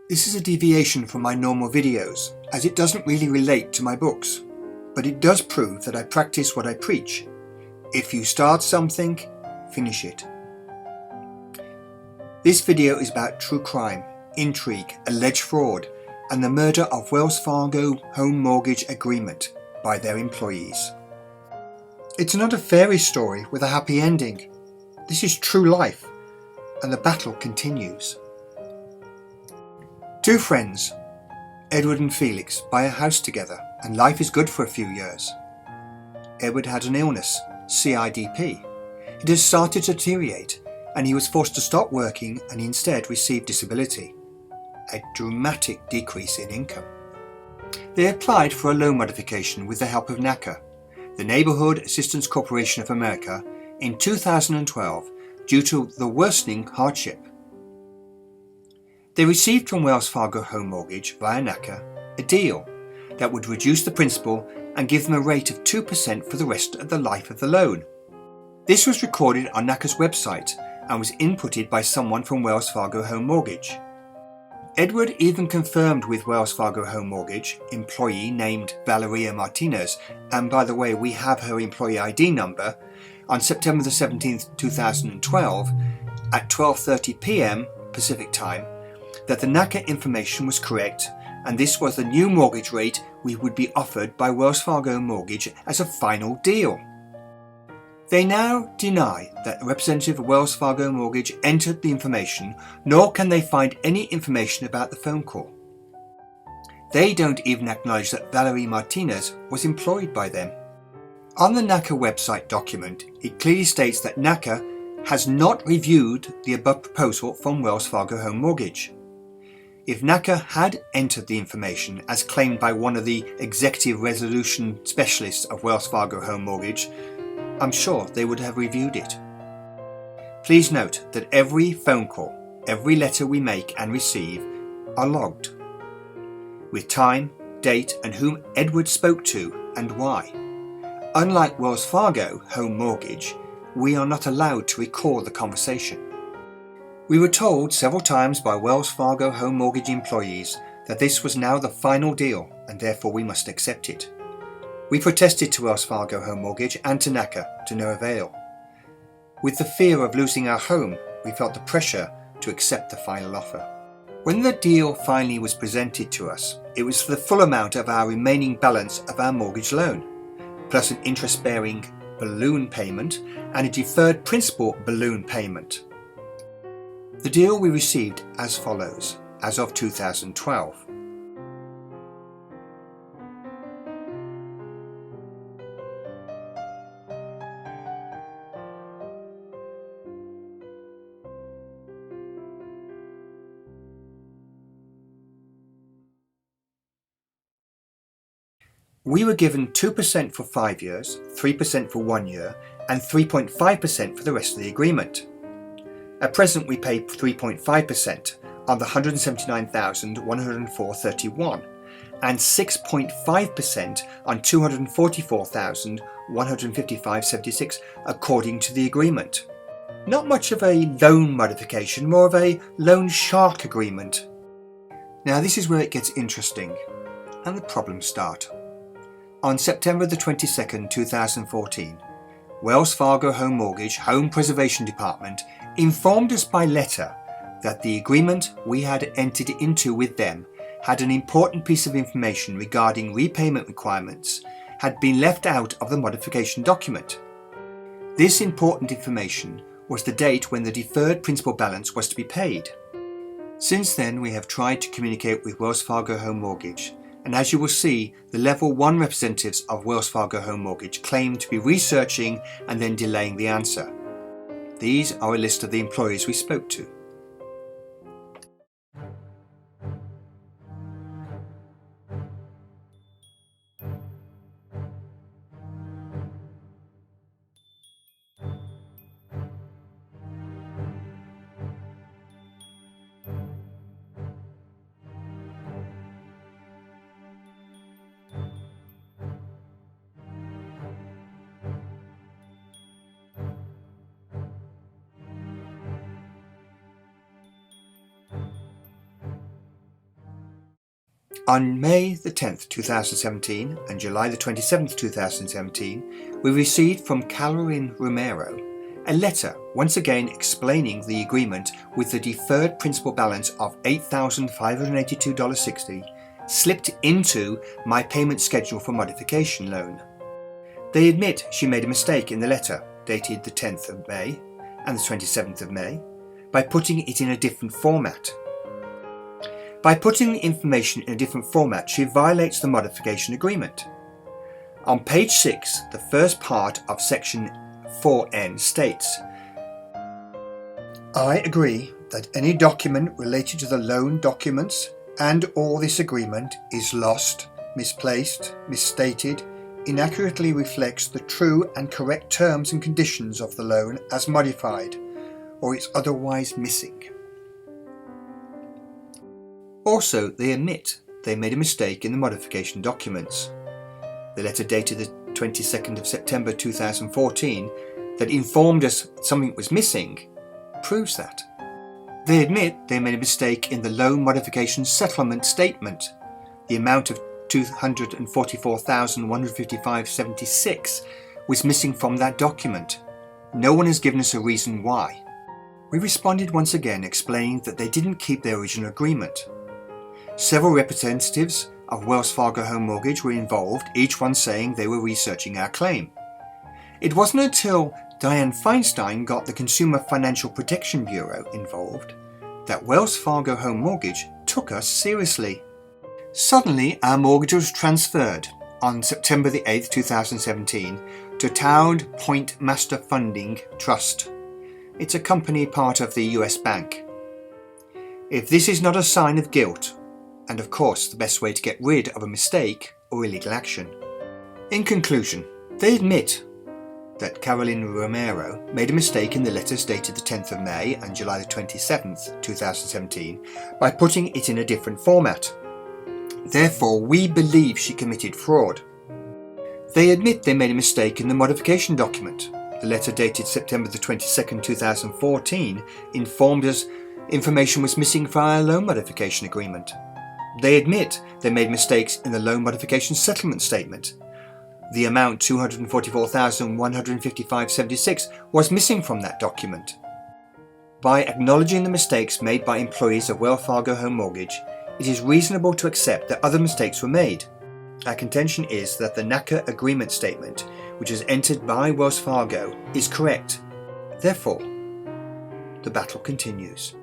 This is a deviation from my normal videos, as it doesn't really relate to my books, but it does prove that I practice what I preach. If you start something, finish it. This video is about true crime, intrigue, alleged fraud, and the murder of Wells Fargo Home Mortgage Agreement by their employees. It's not a fairy story with a happy ending. This is true life, and the battle continues. Two friends, Edward and Felix, buy a house together, and life is good for a few years. Edward had an illness, CIDP. It has started to deteriorate, and he was forced to stop working and instead receive disability, a dramatic decrease in income. They applied for a loan modification with the help of NACA, the Neighborhood Assistance Corporation of America, in 2012 due to the worsening hardship. They received from Wells Fargo Home Mortgage via NACA a deal that would reduce the principal and give them a rate of 2% for the rest of the life of the loan. This was recorded on NACA's website and was inputted by someone from Wells Fargo Home Mortgage. Edward even confirmed with Wells Fargo Home Mortgage employee named Valeria Martinez, and by the way, we have her employee ID number, on September the 17th, 2012 at 12:30 p.m. Pacific Time, that the NACA information was correct and this was the new mortgage rate we would be offered by Wells Fargo Mortgage as a final deal. They now deny that a representative of Wells Fargo Mortgage entered the information, nor can they find any information about the phone call. They don't even acknowledge that Valerie Martinez was employed by them. On the NACA website document, it clearly states that NACA has not reviewed the above proposal from Wells Fargo Home Mortgage. If NACA had entered the information as claimed by one of the executive resolution specialists of Wells Fargo Home Mortgage, I'm sure they would have reviewed it. Please note that every phone call, every letter we make and receive are logged, with time, date and whom Edward spoke to and why. Unlike Wells Fargo Home Mortgage, we are not allowed to record the conversation. We were told several times by Wells Fargo Home Mortgage employees that this was now the final deal and therefore we must accept it. We protested to Wells Fargo Home Mortgage and to NACA to no avail. With the fear of losing our home, we felt the pressure to accept the final offer. When the deal finally was presented to us, it was for the full amount of our remaining balance of our mortgage loan, plus an interest-bearing balloon payment and a deferred principal balloon payment. The deal we received as follows, as of 2012. We were given 2% for 5 years, 3% for 1 year, and 3.5% for the rest of the agreement. At present we pay 3.5% on the $179,104.31 and 6.5% on $244,155.76 according to the agreement. Not much of a loan modification, more of a loan shark agreement. Now this is where it gets interesting and the problems start. On September the 22nd, 2014, Wells Fargo Home Mortgage Home Preservation Department informed us by letter that the agreement we had entered into with them had an important piece of information regarding repayment requirements had been left out of the modification document. This important information was the date when the deferred principal balance was to be paid. Since then, we have tried to communicate with Wells Fargo Home Mortgage, and as you will see, the Level 1 representatives of Wells Fargo Home Mortgage claim to be researching and then delaying the answer. These are a list of the employees we spoke to. On May the 10th, 2017 and July the 27th, 2017, we received from Caroline Romero a letter once again explaining the agreement with the deferred principal balance of $8,582.60 slipped into my payment schedule for modification loan. They admit she made a mistake in the letter dated the 10th of May and the 27th of May by putting it in a different format. By putting the information in a different format, she violates the modification agreement. On page 6, the first part of section 4N states, I agree that any document related to the loan documents and or this agreement is lost, misplaced, misstated, inaccurately reflects the true and correct terms and conditions of the loan as modified, or is otherwise missing. Also, they admit they made a mistake in the modification documents. The letter dated the 22nd of September 2014 that informed us something was missing proves that. They admit they made a mistake in the loan modification settlement statement. The amount of $244,155.76 was missing from that document. No one has given us a reason why. We responded once again explaining that they didn't keep their original agreement. Several representatives of Wells Fargo Home Mortgage were involved, each one saying they were researching our claim. It wasn't until Dianne Feinstein got the Consumer Financial Protection Bureau involved that Wells Fargo Home Mortgage took us seriously. Suddenly, our mortgage was transferred on September the 8th, 2017 to Town Point Master Funding Trust. It's a company part of the US Bank. If this is not a sign of guilt, and of course the best way to get rid of a mistake or illegal action. In conclusion, they admit that Caroline Romero made a mistake in the letters dated the 10th of May and July the 27th, 2017 by putting it in a different format. Therefore, we believe she committed fraud. They admit they made a mistake in the modification document. The letter dated September the 22nd, 2014 informed us information was missing from our loan modification agreement. They admit they made mistakes in the loan modification settlement statement. The amount $244,155.76 was missing from that document. By acknowledging the mistakes made by employees of Wells Fargo Home Mortgage, it is reasonable to accept that other mistakes were made. Our contention is that the NACA agreement statement, which is entered by Wells Fargo, is correct. Therefore, the battle continues.